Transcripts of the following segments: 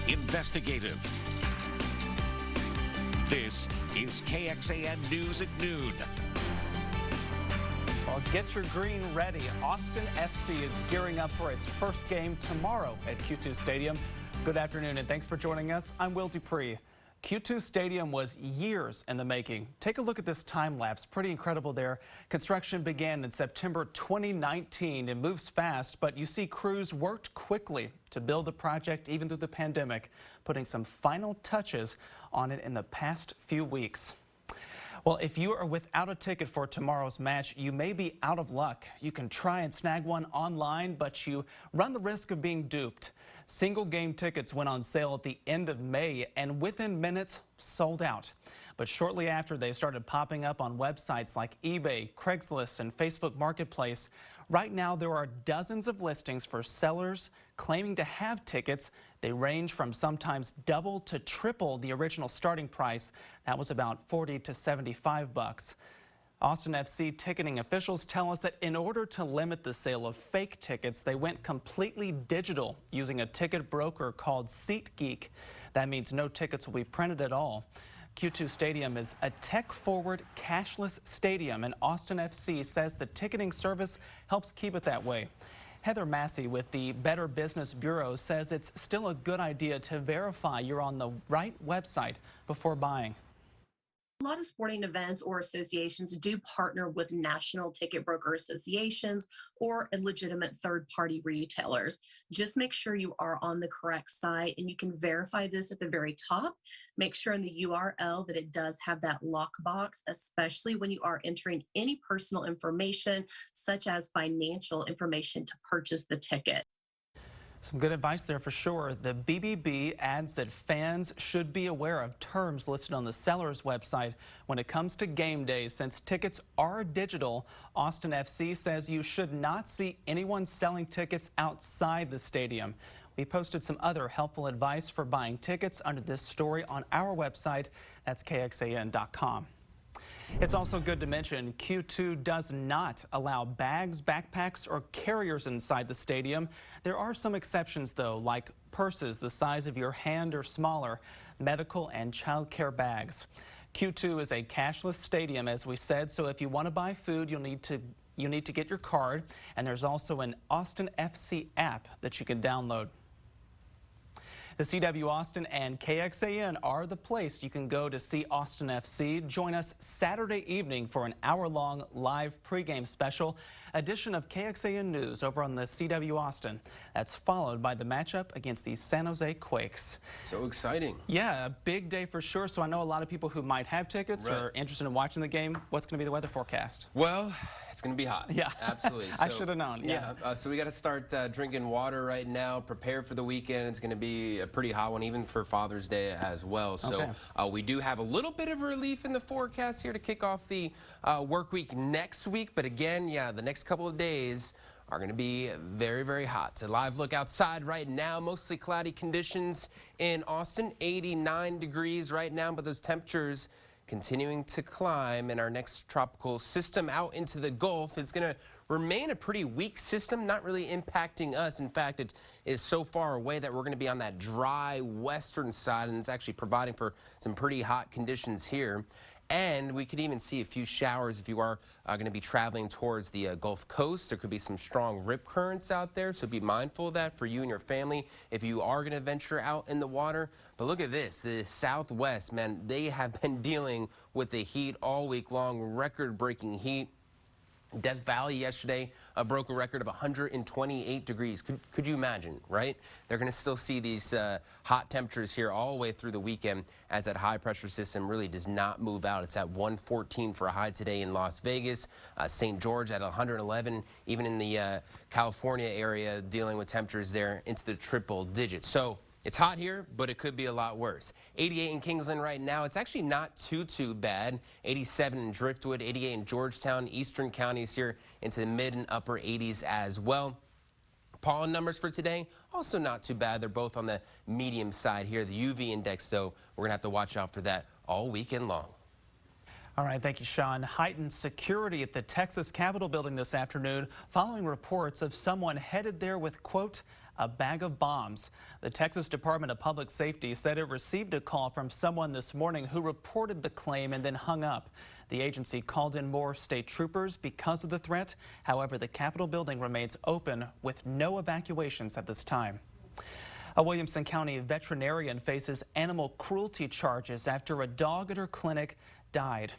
investigative. This is KXAN News at Noon. Well, get your green ready. Austin FC is gearing up for its first game tomorrow at Q2 Stadium. Good afternoon and thanks for joining us. I'm Will Dupree. Q2 Stadium was years in the making. Take a look at this time lapse. Pretty incredible there. Construction began in September 2019. It moves fast, but you see crews worked quickly to build the project even through the pandemic, putting some final touches on it in the past few weeks. Well, if you are without a ticket for tomorrow's match, you may be out of luck. You can try and snag one online, but you run the risk of being duped. Single game tickets went on sale at the end of May and within minutes sold out. But shortly after, they started popping up on websites like eBay, Craigslist, and Facebook Marketplace. Right now, there are dozens of listings for sellers claiming to have tickets. They range from sometimes double to triple the original starting price. That was about 40 to 75 bucks. Austin FC ticketing officials tell us that in order to limit the sale of fake tickets, they went completely digital using a ticket broker called SeatGeek. That means no tickets will be printed at all. Q2 Stadium is a tech-forward, cashless stadium, and Austin FC says the ticketing service helps keep it that way. Heather Massey with the Better Business Bureau says it's still a good idea to verify you're on the right website before buying. A lot of sporting events or associations do partner with national ticket broker associations or legitimate third-party retailers. Just make sure you are on the correct site, and you can verify this at the very top. Make sure in the URL that it does have that lockbox, especially when you are entering any personal information, such as financial information to purchase the ticket. Some good advice there for sure. The BBB adds that fans should be aware of terms listed on the seller's website when it comes to game days. Since tickets are digital, Austin FC says you should not see anyone selling tickets outside the stadium. We posted some other helpful advice for buying tickets under this story on our website. That's KXAN.com. It's also good to mention Q2 does not allow bags, backpacks, or carriers inside the stadium. There are some exceptions, though, like purses the size of your hand or smaller, medical and child care bags. Q2 is a cashless stadium, as we said, so if you want to buy food, you need to get your card, and there's also an Austin FC app that you can download. The CW Austin and KXAN are the place you can go to see Austin FC. Join us Saturday evening for an hour-long live pregame special edition of KXAN News over on the CW Austin. That's followed by the matchup against the San Jose Quakes. So exciting. Yeah, a big day for sure. So I know a lot of people who might have tickets or are interested in watching the game. What's going to be the weather forecast? Well, it's going to be hot. Yeah. Absolutely. So, I should have known. Yeah. So we got to start drinking water right now. Prepare for the weekend. It's going to be a pretty hot one, even for Father's Day as well. So we do have a little bit of relief in the forecast here to kick off the work week next week. But again, yeah, the next couple of days are going to be very, very hot. A live look outside right now, mostly cloudy conditions in Austin, 89 degrees right now, but those temperatures continuing to climb in our next tropical system out into the Gulf. It's going to remain a pretty weak system, not really impacting us. In fact, it is so far away that we're going to be on that dry western side, and it's actually providing for some pretty hot conditions here. And we could even see a few showers if you are going to be traveling towards the Gulf Coast. There could be some strong rip currents out there, so be mindful of that for you and your family if you are going to venture out in the water. But look at this, the Southwest, man, they have been dealing with the heat all week long, record-breaking heat. Death Valley yesterday broke a record of 128 degrees. Could you imagine, right? They're going to still see these hot temperatures here all the way through the weekend as that high pressure system really does not move out. It's at 114 for a high today in Las Vegas. St. George at 111, even in the California area dealing with temperatures there into the triple digits. So it's hot here, but it could be a lot worse. 88 in Kingsland right now. It's actually not too bad. 87 in Driftwood, 88 in Georgetown, eastern counties here into the mid and upper 80s as well. Pollen numbers for today, also not too bad. They're both on the medium side here. The UV index, though, we're going to have to watch out for that all weekend long. All right, thank you, Sean. Heightened security at the Texas Capitol building this afternoon following reports of someone headed there with, quote, a bag of bombs. The Texas Department of Public Safety said it received a call from someone this morning who reported the claim and then hung up. The agency called in more state troopers because of the threat. However, the Capitol building remains open with no evacuations at this time. A Williamson County veterinarian faces animal cruelty charges after a dog at her clinic died.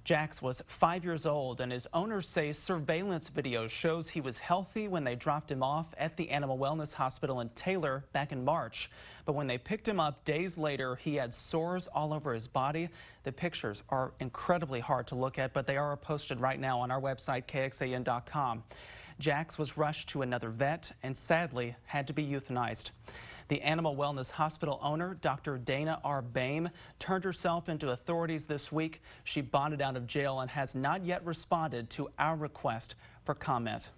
Jax was 5 years old, and his owners say surveillance video shows he was healthy when they dropped him off at the Animal Wellness Hospital in Taylor back in March. But when they picked him up days later, he had sores all over his body. The pictures are incredibly hard to look at, but they are posted right now on our website, KXAN.com. Jax was rushed to another vet and sadly had to be euthanized. The Animal Wellness Hospital owner, Dr. Dana R. Boehm, turned herself into authorities this week. She bonded out of jail and has not yet responded to our request for comment.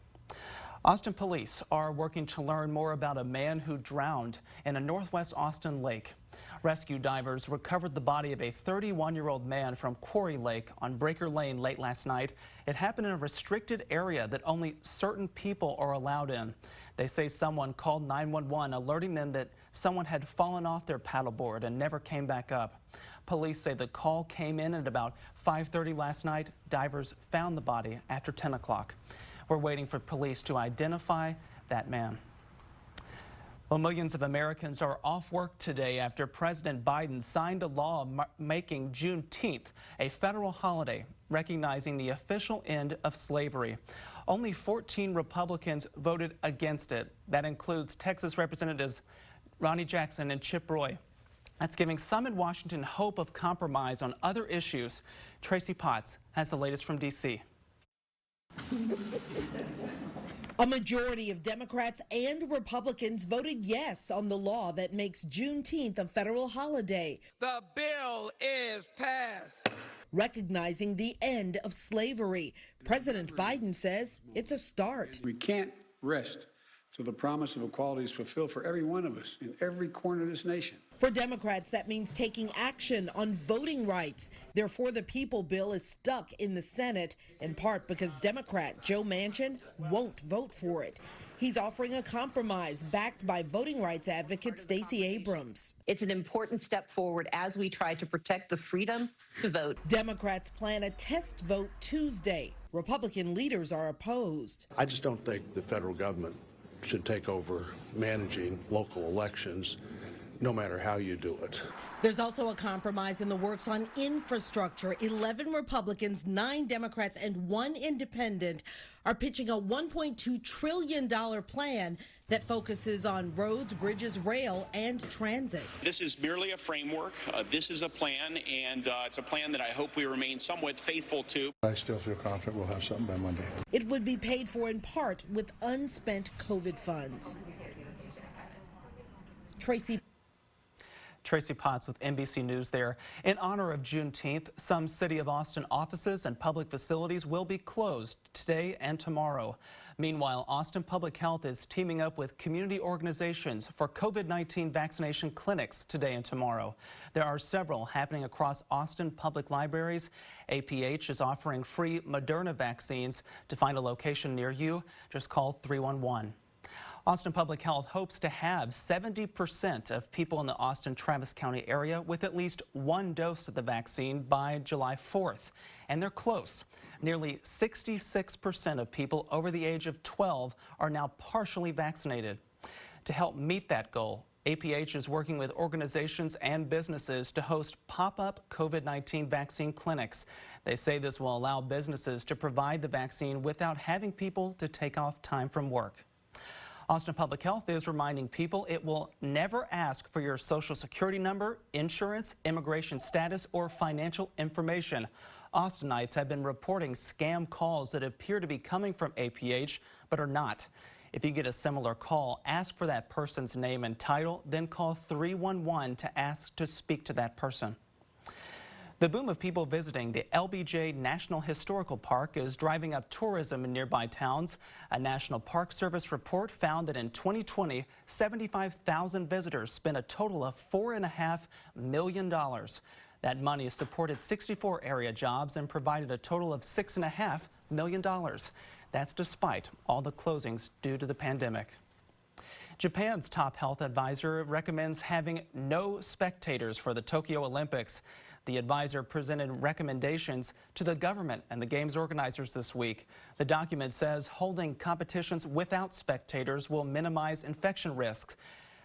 Austin police are working to learn more about a man who drowned in a northwest Austin lake. Rescue divers recovered the body of a 31-year-old man from Quarry Lake on Breaker Lane late last night. It happened in a restricted area that only certain people are allowed in. They say someone called 911, alerting them that someone had fallen off their paddleboard and never came back up. Police say the call came in at about 5:30 last night. Divers found the body after 10 o'clock. We're waiting for police to identify that man. Well, millions of Americans are off work today after President Biden signed a law making Juneteenth a federal holiday, recognizing the official end of slavery. Only 14 Republicans voted against it. That includes Texas Representatives Ronnie Jackson and Chip Roy. That's giving some in Washington hope of compromise on other issues. Tracy Potts has the latest from D.C. A majority of Democrats and Republicans voted yes on the law that makes Juneteenth a federal holiday. The bill is passed. Recognizing the end of slavery. President Biden says it's a start. We can't rest till the promise of equality is fulfilled for every one of us in every corner of this nation. For Democrats, that means taking action on voting rights. Their For the People bill is stuck in the Senate, in part because Democrat Joe Manchin won't vote for it. He's offering a compromise backed by voting rights advocate Stacey Abrams. It's an important step forward as we try to protect the freedom to vote. Democrats plan a test vote Tuesday. Republican leaders are opposed. I just don't think the federal government should take over managing local elections, no matter how you do it. There's also a compromise in the works on infrastructure. 11 Republicans, 9 Democrats, and 1 independent are pitching a $1.2 trillion plan that focuses on roads, bridges, rail, and transit. This is merely a framework. This is a plan, and it's a plan that I hope we remain somewhat faithful to. I still feel confident we'll have something by Monday. It would be paid for in part with unspent COVID funds. Tracy Potts with NBC News there. In honor of Juneteenth, some City of Austin offices and public facilities will be closed today and tomorrow. Meanwhile, Austin Public Health is teaming up with community organizations for COVID-19 vaccination clinics today and tomorrow. There are several happening across Austin public libraries. APH is offering free Moderna vaccines. To find a location near you, just call 311. Austin Public Health hopes to have 70% of people in the Austin-Travis County area with at least 1 dose of the vaccine by July 4th. And they're close. Nearly 66% of people over the age of 12 are now partially vaccinated. To help meet that goal, APH is working with organizations and businesses to host pop-up COVID-19 vaccine clinics. They say this will allow businesses to provide the vaccine without having people to take off time from work. Austin Public Health is reminding people it will never ask for your Social Security number, insurance, immigration status, or financial information. Austinites have been reporting scam calls that appear to be coming from APH, but are not. If you get a similar call, ask for that person's name and title, then call 311 to ask to speak to that person. The boom of people visiting the LBJ National Historical Park is driving up tourism in nearby towns. A National Park Service report found that in 2020, 75,000 visitors spent a total of $4.5 million. That money supported 64 area jobs and provided a total of $6.5 million. That's despite all the closings due to the pandemic. Japan's top health advisor recommends having no spectators for the Tokyo Olympics. The advisor presented recommendations to the government and the games organizers this week. The document says holding competitions without spectators will minimize infection risks.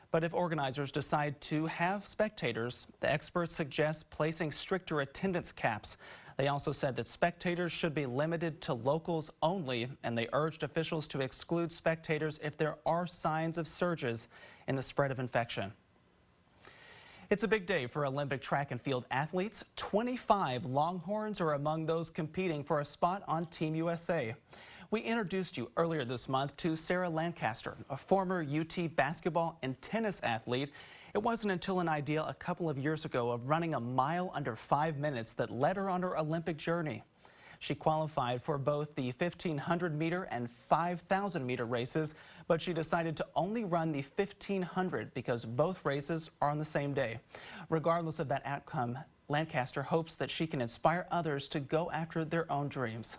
But if organizers decide to have spectators, the experts suggest placing stricter attendance caps. They also said that spectators should be limited to locals only, and they urged officials to exclude spectators if there are signs of surges in the spread of infection. It's a big day for Olympic track and field athletes. 25 Longhorns are among those competing for a spot on Team USA. We introduced you earlier this month to Sarah Lancaster, a former UT basketball and tennis athlete. It wasn't until an idea a couple of years ago of running a mile under 5 minutes that led her on her Olympic journey. She qualified for both the 1,500-meter and 5,000-meter races, but she decided to only run the 1,500 because both races are on the same day. Regardless of that outcome, Lancaster hopes that she can inspire others to go after their own dreams.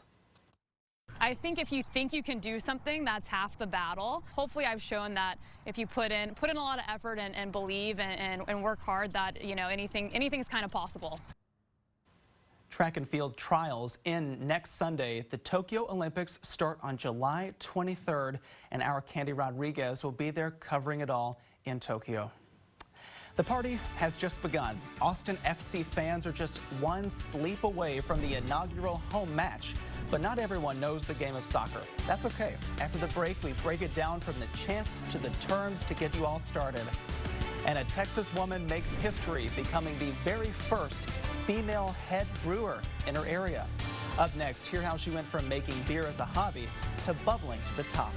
I think if you think you can do something, that's half the battle. Hopefully I've shown that if you put in a lot of effort and believe and work hard, that anything is kind of possible. Track and field trials end next Sunday. The Tokyo Olympics start on July 23rd, and our Candy Rodriguez will be there covering it all in Tokyo. The party has just begun. Austin FC fans are just one sleep away from the inaugural home match. But not everyone knows the game of soccer. That's okay. After the break, we break it down from the chants to the terms to get you all started. And a Texas woman makes history, becoming the very first female head brewer in her area. Up next, hear how she went from making beer as a hobby to bubbling to the top.